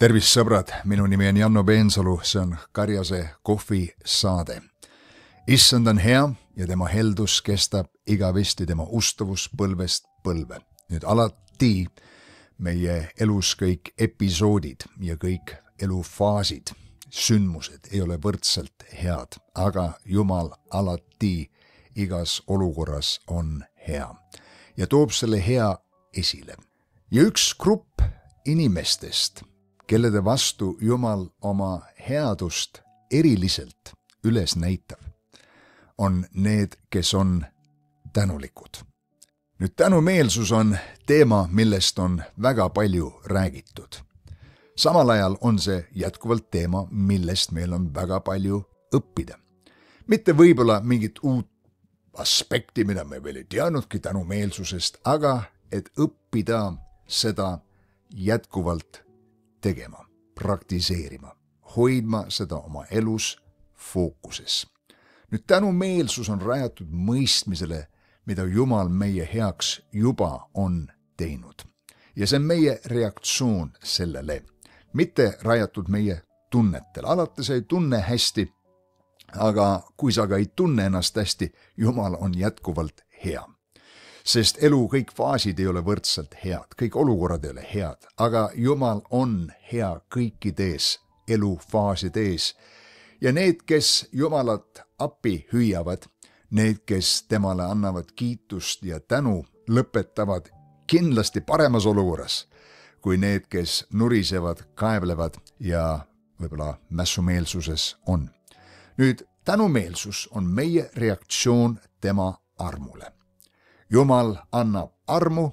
Tervist sõbrad, minu nimi on Janno Peensalu, see on Karjase kohvi saade. Issand on hea ja tema heldus kestab igavesti, tema ustavus põlvest põlve. Nüüd alati meie elus kõik episoodid ja kõik elufaasid, sündmused ei ole võrdselt head, aga Jumal alati igas olukorras on hea ja toob selle hea esile. Ja üks grupp inimestest, kellede vastu Jumal oma headust eriliselt üles näitab, on need, kes on tänulikud. Nüüd tänumeelsus on teema, millest on väga palju räägitud. Samal ajal on see jätkuvalt teema, millest meil on väga palju õppida. Mitte võib-olla mingit uut aspekti, mida me veel ei teadnudki tänumeelsusest, aga et õppida seda jätkuvalt tegema, praktiseerima, hoidma seda oma elus fookuses. Nüüd tänumeelsus on rajatud mõistmisele, mida Jumal meie heaks juba on teinud. Ja see on meie reaktsioon sellele, mitte rajatud meie tunnetel. Alati sa ei tunne hästi, aga kui sa ka ei tunne ennast hästi, Jumal on jätkuvalt hea. Sest elu kõik faasid ei ole võrdselt head, kõik olukorrad ei ole head, aga Jumal on hea kõikides elufaasides. Ja need, kes Jumalat appi hüüavad, need, kes temale annavad kiitust ja tänu, lõpetavad kindlasti paremas olukorras, kui need, kes nurisevad, kaevlevad ja võib-olla mässumeelsuses on. Nüüd, tänumeelsus on meie reaktsioon tema armule. Jumal annab armu,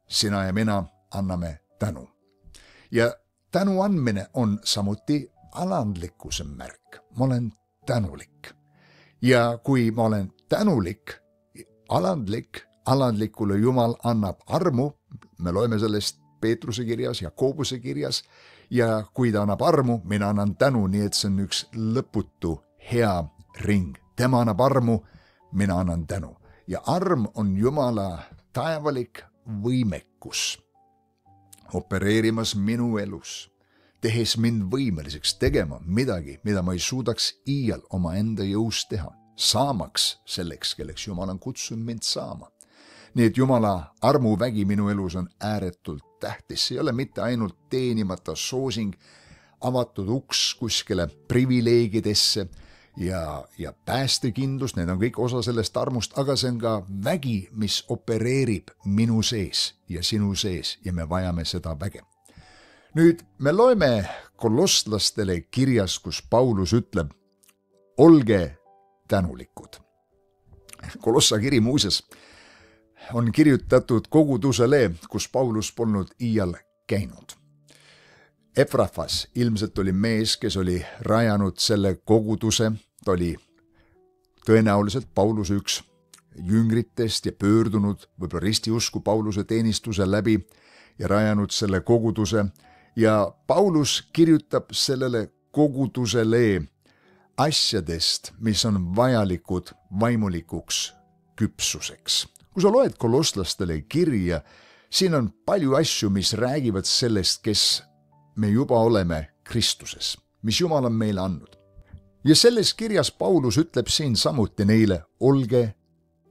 sina ja mina anname tänu. Ja tänu andmine on samuti alandlikkuse märk. Ma olen tänulik. Ja kui ma olen tänulik, alandlikule Jumal annab armu, me loeme sellest Peetruse kirjas ja Koobuse kirjas, ja kui ta annab armu, mina annan tänu, nii et see on üks lõputu hea ring. Tema annab armu, mina annan tänu. Ja arm on Jumala taevalik võimekus opereerimas minu elus, tehes mind võimeliseks tegema midagi, mida ma ei suudaks iial oma enda jõus teha, saamaks selleks, kelleks Jumal on kutsunud mind saama. Nii et Jumala armuvägi minu elus on ääretult tähtis. See ei ole mitte ainult teenimata soosing, avatud uks kuskile privileegidesse, ja päästekindlus, need on kõik osa sellest armust, aga see on ka vägi, mis opereerib minu sees ja sinu sees ja me vajame seda väge. Nüüd me loeme kolosslastele kirjas, kus Paulus ütleb, olge tänulikud. Kolossa kiri muuses on kirjutatud kogudusele, kus Paulus polnud iial käinud. Efrafas ilmselt oli mees, kes oli rajanud selle koguduse, ta oli tõenäoliselt Pauluse üks jüngritest ja pöördunud võib-olla ristiusku Pauluse teenistuse läbi ja rajanud selle koguduse. Ja Paulus kirjutab sellele kogudusele asjadest, mis on vajalikud vaimulikuks küpsuseks. Kui sa loed kolosslastele kirja, siin on palju asju, mis räägivad sellest, kes me juba oleme Kristuses, mis Jumal on meile andnud. Ja selles kirjas Paulus ütleb siin samuti neile, olge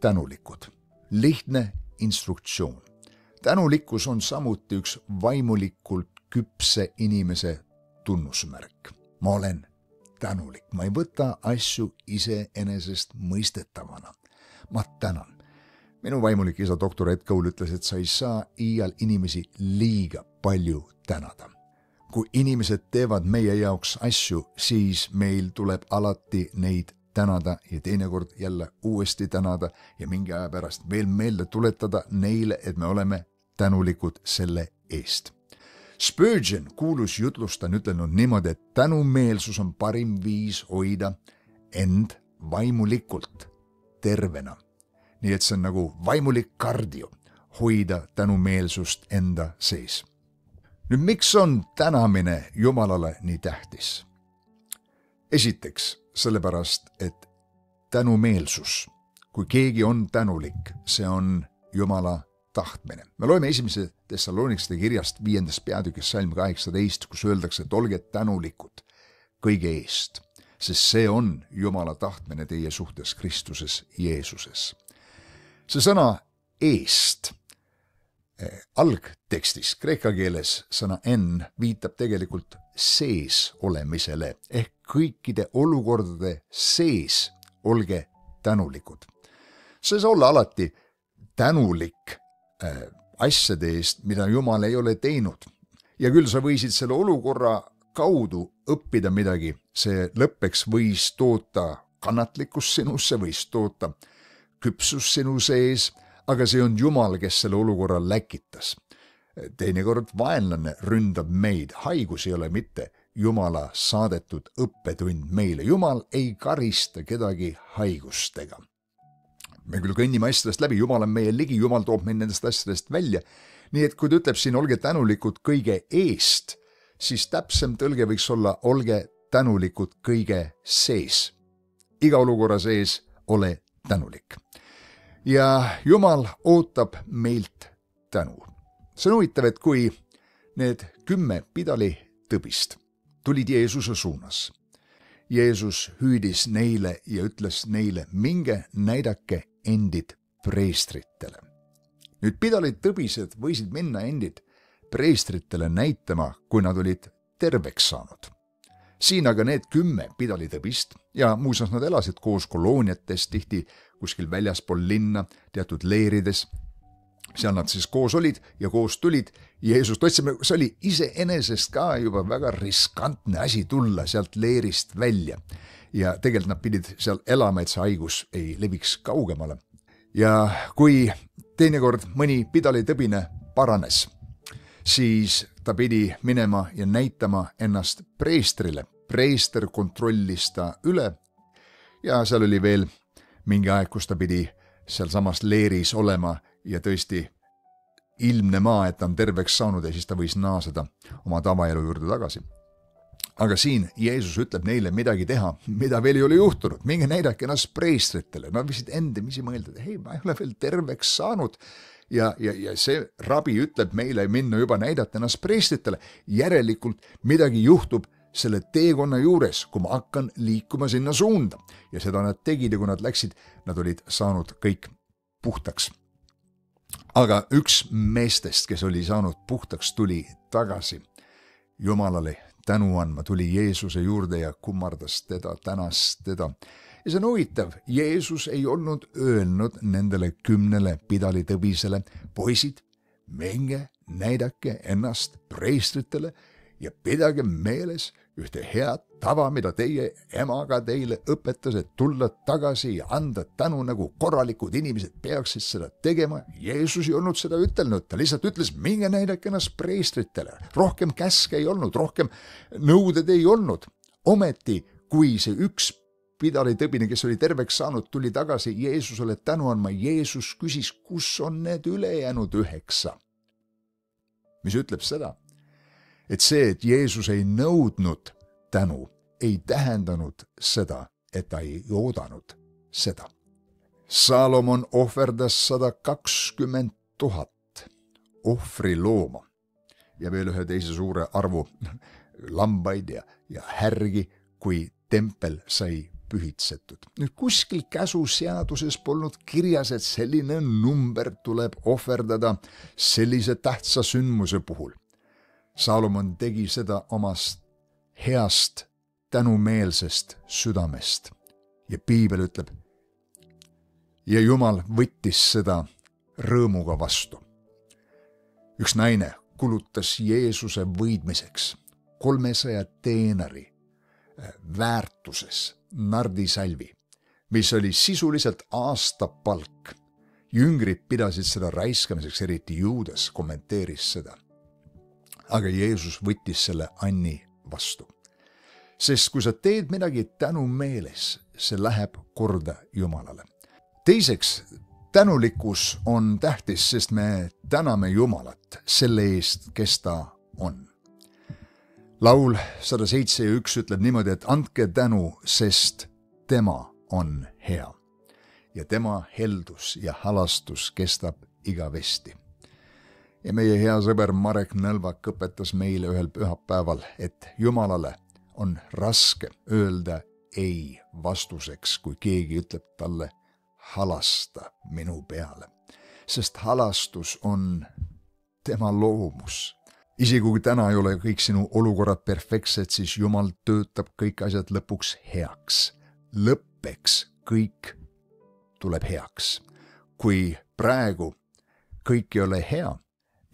tänulikud. Lihtne instruktsioon. Tänulikkus on samuti üks vaimulikult küpse inimese tunnusmärk. Ma olen tänulik. Ma ei võta asju iseenesest mõistetavana. Ma tänan. Minu vaimulik isa doktor Ed Koul ütles, et sa ei saa iial inimesi liiga palju tänada. Kui inimesed teevad meie jaoks asju, siis meil tuleb alati neid tänada ja teinekord jälle uuesti tänada ja mingi aja pärast veel meelde tuletada neile, et me oleme tänulikud selle eest. Spurgeon, kuulus jutlusta, on ütlenud niimoodi, et tänumeelsus on parim viis hoida end vaimulikult tervena. Nii et see on nagu vaimulik kardio, hoida tänumeelsust enda sees. Nüüd, miks on tänamine Jumalale nii tähtis? Esiteks, sellepärast, et tänumeelsus, kui keegi on tänulik, see on Jumala tahtmine. Me loeme 1. Thessalonikaste kirjast 5. peatükis salm 18, kus öeldakse, et olge tänulikud kõige eest, sest see on Jumala tahtmine teie suhtes Kristuses Jeesuses. See sõna eest algtekstis, kreeka keeles sõna en viitab tegelikult sees olemisele ehk kõikide olukordade sees olge tänulikud. See ei saa olla alati tänulik asjade eest, mida Jumal ei ole teinud. Ja küll sa võisid selle olukorra kaudu õppida midagi, see lõppeks võis toota kannatlikkus sinusse, võis toota küpsus sinu sees, aga see on Jumal, kes selle olukorra läkitas. Teinekord vaenlane ründab meid, haigus ei ole mitte Jumala saadetud õppetund meile. Jumal ei karista kedagi haigustega. Me küll kõnnime asjadest läbi, Jumal on meie ligi, Jumal toob meid nendest asjadest välja. Nii et kui ta ütleb siin, olge tänulikud kõige eest, siis täpsem tõlge võiks olla, olge tänulikud kõige sees. Iga olukorra sees ole tänulik. Ja Jumal ootab meilt tänu. See on huvitav, et kui need 10 pidalitõbist tulid Jeesuse suunas, Jeesus hüüdis neile ja ütles neile, minge näidake endid preestritele. Nüüd pidalitõbised võisid minna endid preestritele näitama, kui nad olid terveks saanud. Siin aga need 10 pidalitõbist ja muuseas nad elasid koos kolooniates, tihti kuskil väljaspool linna, teatud leerides. Seal nad siis koos olid ja koos tulid. Jeesus otsime, see oli iseenesest ka juba väga riskantne asi tulla sealt leerist välja. Ja tegelikult nad pidid seal elama, et see haigus ei leviks kaugemale. Ja kui teinekord mõni pidalitõbine paranes, siis ta pidi minema ja näitama ennast preestrile. Preester kontrollis ta üle ja seal oli veel mingi aeg, kus ta pidi seal samas leeris olema ja tõesti ilmne maa, et ta on terveks saanud ja siis ta võis naaseda oma tavaelu juurde tagasi. Aga siin Jeesus ütleb neile midagi teha, mida veel ei ole juhtunud. Minge näidake ennast preestritele. Nad võisid endamisi mõelda, et hei, ma ei ole veel terveks saanud. Ja see rabi ütleb meile minna juba näidata ennast preestritele. Järelikult midagi juhtub selle teekonna juures, kui ma hakkan liikuma sinna suunda. Ja seda nad tegid ja kui nad läksid, nad olid saanud kõik puhtaks. Aga üks meestest, kes oli saanud puhtaks, tuli tagasi Jumalale tänu andma, tuli Jeesuse juurde ja kummardas teda, tänas teda. Ja see on huvitav, Jeesus ei olnud öelnud nendele 10 pidalitõbisele, poisid, minge, näidake ennast preestritele ja pidage meeles ühte head tava, mida teie emaga teile õpetas, et tulla tagasi ja anda tänu, nagu korralikud inimesed peaksid seda tegema. Jeesus ei olnud seda ütelnud, ta lihtsalt ütles, minge näidake ennast preestritele. Rohkem käske ei olnud, rohkem nõuded ei olnud. Ometi, kui see üks pidalitõbine, kes oli terveks saanud, tuli tagasi Jeesusele tänu andma, Jeesus küsis, kus on need ülejäänud 9? Mis ütleb seda? Et see, et Jeesus ei nõudnud tänu, ei tähendanud seda, et ta ei oodanud seda. Salomon ohverdas 120 000 ohvrilooma ja veel ühe teise suure arvu lambaid ja härgi, kui tempel sai pühitsetud. Nüüd kuskil käsuseaduses polnud kirjas, et selline number tuleb ohverdada sellise tähtsa sündmuse puhul. Salomon tegi seda omast heast tänumeelsest südamest. Ja Piibel ütleb, ja Jumal võttis seda rõõmuga vastu. Üks naine kulutas Jeesuse võidmiseks 300 teenari väärtuses nardisalvi, mis oli sisuliselt aastapalk. Jüngrid pidasid seda raiskamiseks, eriti Juudas kommenteeris seda. Aga Jeesus võttis selle anni vastu. Sest kui sa teed midagi tänumeeles, see läheb korda Jumalale. Teiseks, tänulikkus on tähtis, sest me täname Jumalat selle eest, kes ta on. Laul 107:1 ütleb niimoodi, et andke tänu, sest tema on hea. Ja tema heldus ja halastus kestab igavesti. ja meie hea sõber Marek Nõlvak õpetas meile ühel pühapäeval, et Jumalale on raske öelda ei vastuseks, kui keegi ütleb talle halasta minu peale, sest halastus on tema loomus. Isegi kui täna ei ole kõik sinu olukorrad perfektsed, siis Jumal töötab kõik asjad lõpuks heaks. Lõppeks kõik tuleb heaks. Kui praegu kõik ei ole hea,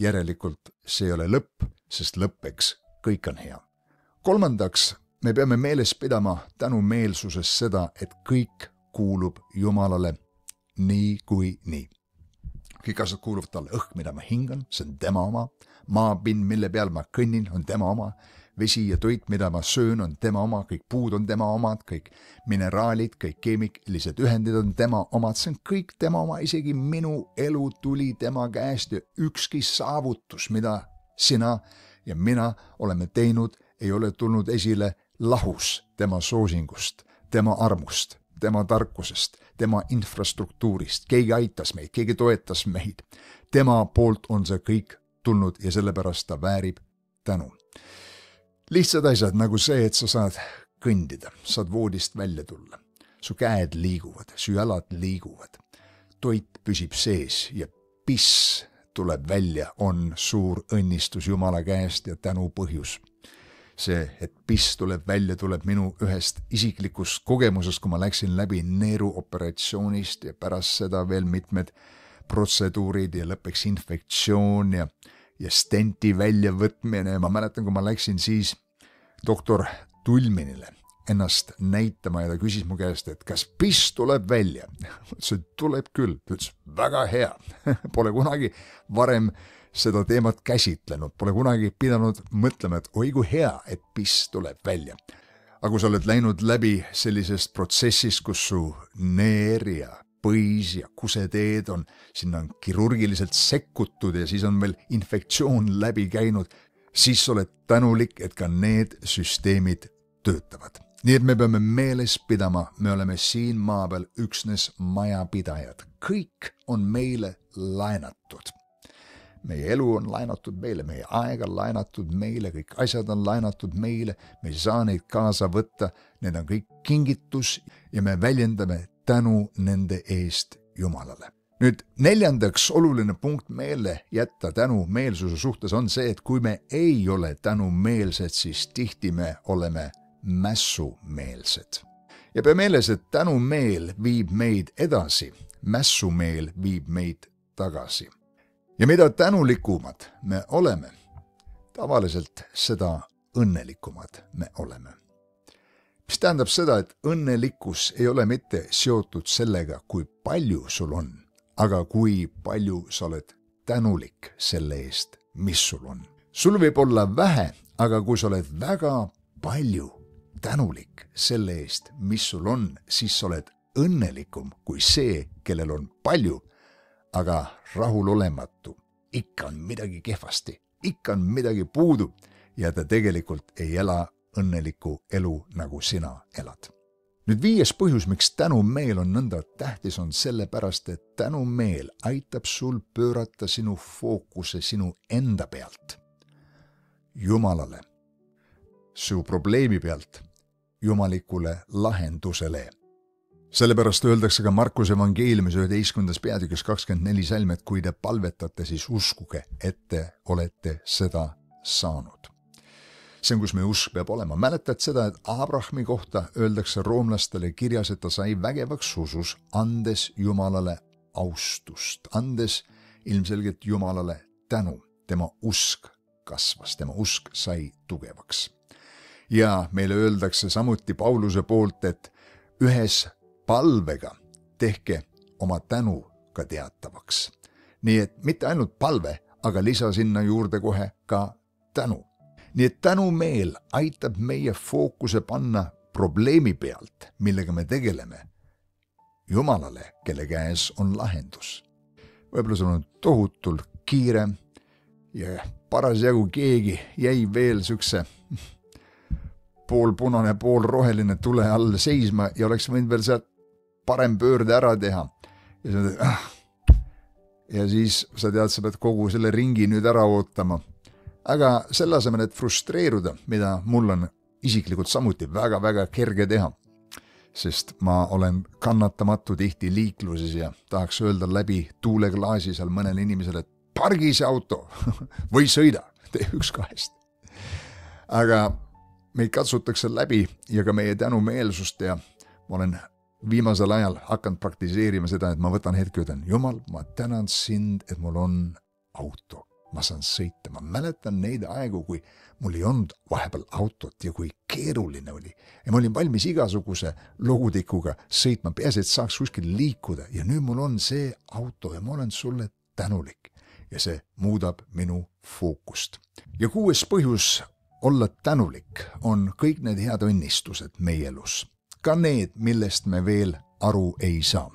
järelikult see ei ole lõpp, sest lõppeks kõik on hea. Kolmandaks, me peame meeles pidama tänumeelsuses seda, et kõik kuulub Jumalale nii kui nii. Kõik asjad kuuluvad talle, õhk, mida ma hingan, see on tema oma, maapind, mille peal ma kõnnin, on tema oma, vesi ja toit, mida ma söön, on tema oma, kõik puud on tema omad, kõik mineraalid, kõik keemilised ühendid on tema omad, see on kõik tema oma, isegi minu elu tuli tema käest ja ükski saavutus, mida sina ja mina oleme teinud, ei ole tulnud esile lahus tema soosingust, tema armust, tema tarkusest, tema infrastruktuurist, keegi aitas meid, keegi toetas meid. Tema poolt on see kõik tulnud ja sellepärast ta väärib tänu. Lihtsad asjad nagu see, et sa saad kõndida, saad voodist välja tulla. Su käed liiguvad, su jalad liiguvad, toit püsib sees ja piss tuleb välja, on suur õnnistus Jumala käest ja tänu põhjus. See, et piss tuleb välja, tuleb minu ühest isiklikust kogemusest, kui ma läksin läbi neeruoperatsioonist ja pärast seda veel mitmed protseduurid ja lõppeks infektsioon ja stenti väljavõtmine. Ma mäletan, kui ma läksin siis doktor Tulminile ennast näitama ja ta küsis mu käest, et kas piss tuleb välja? See tuleb küll, ta ütles, väga hea. Pole kunagi varem seda teemat käsitlenud, pole kunagi pidanud mõtlema, et oi kui hea, et piss tuleb välja. Aga kui sa oled läinud läbi sellisest protsessist, kus su neer ja põis ja kuseteed on, sinna on kirurgiliselt sekkutud ja siis on veel infektsioon läbi käinud, siis oled tänulik, et ka need süsteemid töötavad. Nii et me peame meeles pidama, me oleme siin maa peal üksnes majapidajad. Kõik on meile laenatud. Meie elu on laenatud meile, meie aeg on laenatud meile, kõik asjad on laenatud meile, me ei saa neid kaasa võtta, need on kõik kingitus ja me väljendame tänu nende eest Jumalale. Nüüd neljandaks oluline punkt meele jätta tänumeelsuse suhtes on see, et kui me ei ole tänumeelsed, siis tihti me oleme mässumeelsed. Ja pea meeles, et tänumeel viib meid edasi, mässumeel viib meid tagasi. Ja mida tänulikumad me oleme, tavaliselt seda õnnelikumad me oleme. Mis tähendab seda, et õnnelikkus ei ole mitte seotud sellega, kui palju sul on, aga kui palju sa oled tänulik selle eest, mis sul on. Sul võib olla vähe, aga kui sa oled väga palju tänulik selle eest, mis sul on, siis sa oled õnnelikum kui see, kellel on palju, aga rahulolematu, ikka on midagi kehvasti, ikka on midagi puudu ja ta tegelikult ei ela õnneliku elu, nagu sina elad. Nüüd 5. põhjus, miks tänumeel on nõnda tähtis, on sellepärast, et tänumeel aitab sul pöörata sinu fookuse sinu enda pealt Jumalale, su probleemi pealt jumalikule lahendusele. Sellepärast öeldakse ka Markuse evangeeliumis 11. peatükis 24 salm, et kui te palvetate, siis uskuge, et te olete seda saanud. See on, kus meie usk peab olema. Mäletad seda, et Abrahami kohta öeldakse roomlastele kirjas, et ta sai vägevaks usus, andes Jumalale austust, andes ilmselgelt Jumalale tänu. Tema usk kasvas, tema usk sai tugevaks. Ja meile öeldakse samuti Pauluse poolt, et ühes palvega tehke oma tänu ka teatavaks. Nii et mitte ainult palve, aga lisa sinna juurde kohe ka tänu. Nii et tänumeel aitab meie fookuse panna probleemi pealt, millega me tegeleme, Jumalale, kelle käes on lahendus. Võib-olla sul on tohutult kiire ja parasjagu keegi jäi veel sükse poolpunane, poolroheline tule all seisma ja oleks võinud veel sealt parem pöörde ära teha. Ja ja siis sa tead, sa pead kogu selle ringi nüüd ära ootama. Aga selle asemel, et frustreeruda, mida mul on isiklikult samuti väga-väga kerge teha, sest ma olen kannatamatu tihti liikluses ja tahaks öelda läbi tuuleklaasi seal mõnele inimesele, et pargi see auto või sõida, tee üks kahest. Aga meid katsutakse läbi ja ka meie tänumeelsust ja ma olen viimasel ajal hakanud praktiseerima seda, et ma võtan hetke ja ütlen, Jumal, ma tänan sind, et mul on auto. Ma saan sõita. Ma mäletan neid aegu, kui mul ei olnud vahepeal autot ja kui keeruline oli. Ja ma olin valmis igasuguse logutikuga sõitma, peaasi, et saaks kuskil liikuda. Ja nüüd mul on see auto ja ma olen sulle tänulik. Ja see muudab minu fookust. Ja 6. põhjus olla tänulik on kõik need head õnnistused meie elus. Ka need, millest me veel aru ei saa.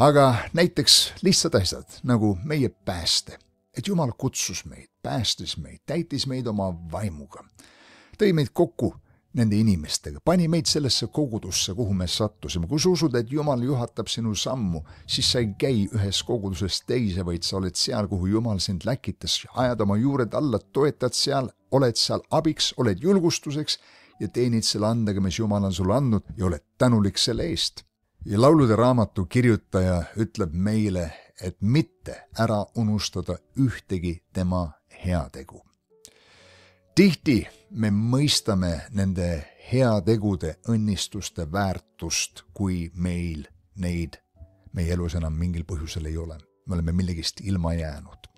Aga näiteks lihtsad asjad, nagu meie pääste. Et Jumal kutsus meid, päästis meid, täitis meid oma vaimuga. Tõi meid kokku nende inimestega, pani meid sellesse kogudusse, kuhu me sattusime. Kui sa usud, et Jumal juhatab sinu sammu, siis sa ei käi ühes kogudusest teise, vaid sa oled seal, kuhu Jumal sind läkitas, ajad oma juured alla, toetad seal, oled seal abiks, oled julgustuseks ja teenid selle andega, mis Jumal on sulle andnud ja oled tänulik selle eest. Ja laulude raamatu kirjutaja ütleb meile, et mitte ära unustada ühtegi tema heategu. Tihti me mõistame nende heategude õnnistuste väärtust, kui meil neid meie elus enam mingil põhjusel ei ole. Me oleme millegist ilma jäänud.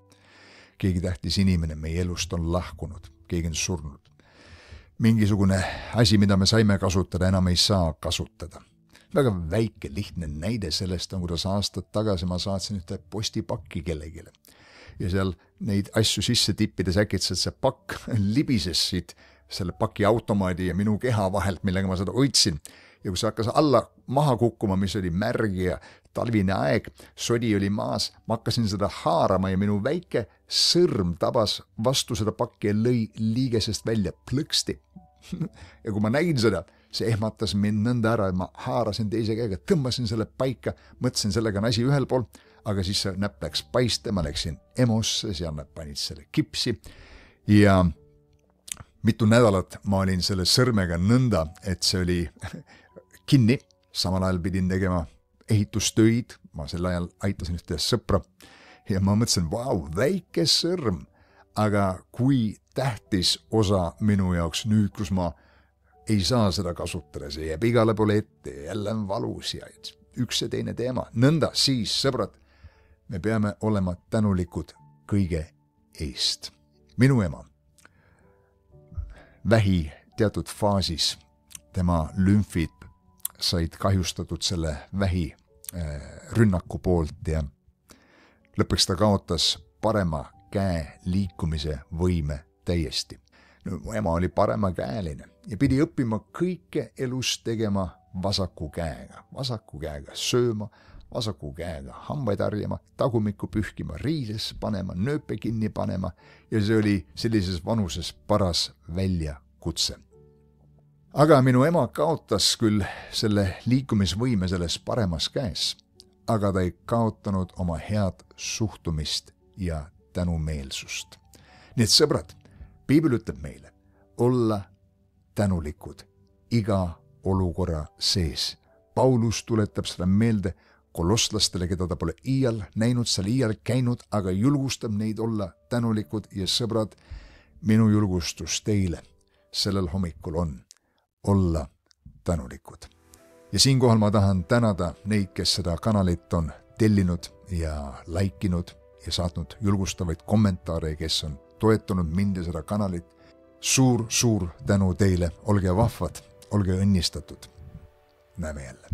Keegi tähtis inimene meie elust on lahkunud, keegi on surnud. Mingisugune asi, mida me saime kasutada, enam ei saa kasutada. Väga väike, lihtne näide sellest on, kuidas aastad tagasi ma saatsin ühte postipakki kellegile. Ja seal neid asju sisse tippides äkitselt see pakk libises siit selle paki automaadi ja minu keha vahelt, millega ma seda hoidsin. Ja kui see hakkas alla maha kukkuma, mis oli märg ja talvine aeg, sodi oli maas, ma hakkasin seda haarama ja minu väike sõrm tabas vastu seda pakki ja lõi liigesest välja plõksti. Ja kui ma nägin seda, see ehmatas mind nõnda ära, et ma haarasin teise käega, tõmbasin selle paika, mõtlesin sellega on asi ühel pool, aga siis see näpp läks paiste, ma läksin EMO-sse, seal nad panid selle kipsi ja mitu nädalat ma olin selle sõrmega nõnda, et see oli kinni, samal ajal pidin tegema ehitustöid, ma sel ajal aitasin ühte sõpra ja ma mõtlesin, vau, väike sõrm, aga kui tähtis osa minu jaoks nüüd, kus ma ei saa seda kasutada, see jääb igale poole ette ja jälle on valus ja üks ja teine teema. Nõnda siis, sõbrad, me peame olema tänulikud kõige eest. Minu ema, vähi teatud faasis, tema lümfid said kahjustatud selle vähi rünnaku poolt ja lõpuks ta kaotas parema käe liikumise võime täiesti. Mu ema oli paremakäeline ja pidi õppima kõike elus tegema vasaku käega sööma, vasaku käega hambaid harjama, tagumikku pühkima, riides panema, nööpe kinni panema ja see oli sellises vanuses paras väljakutse. Aga minu ema kaotas küll selle liikumisvõime selles paremas käes, aga ta ei kaotanud oma head suhtumist ja tänumeelsust. Nii et sõbrad, Piibel ütleb meile, olla tänulikud iga olukorra sees. Paulus tuletab seda meelde kolosslastele, keda ta pole iial näinud, seal iial käinud, aga julgustab neid olla tänulikud ja sõbrad, minu julgustus teile sellel hommikul on olla tänulikud. Ja siinkohal ma tahan tänada neid, kes seda kanalit on tellinud ja laikinud ja saatnud julgustavaid kommentaare, kes on toetanud mind ja seda kanalit. Suur tänu teile, olge vahvad, olge õnnistatud. Näeme jälle.